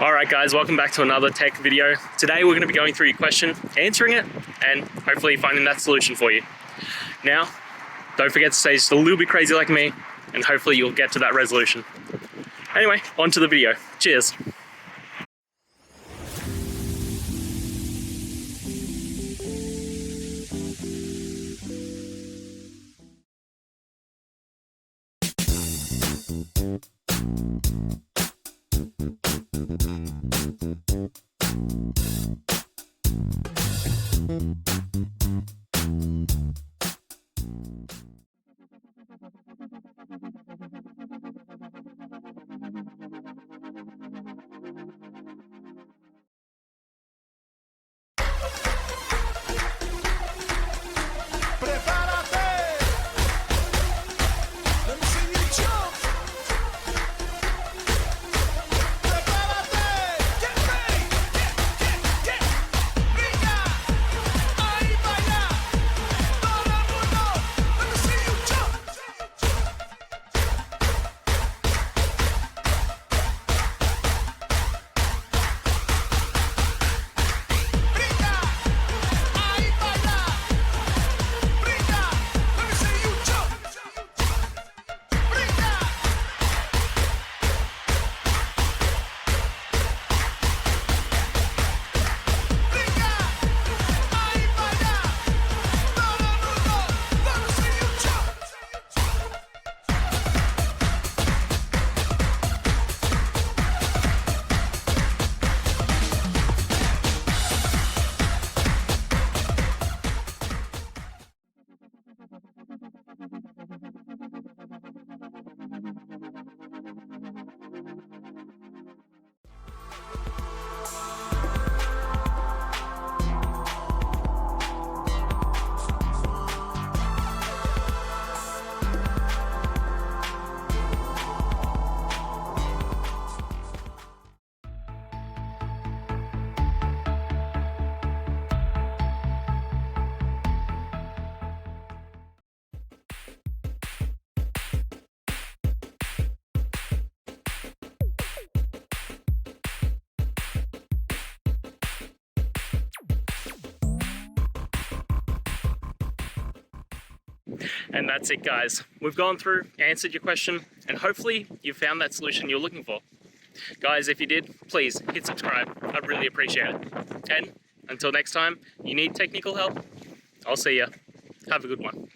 Alright guys, welcome back to another tech video. Today we're going to be going through your question, answering it, and hopefully finding that solution for you. Now, don't forget to stay just a little bit crazy like me, and hopefully you'll get to that resolution. Anyway, on to the video. Cheers. And that's it guys. We've gone through, answered your question, and hopefully you found that solution you're looking for. Guys, if you did, please hit subscribe. I'd really appreciate it. And until next time, you need technical help, I'll see ya. Have a good one.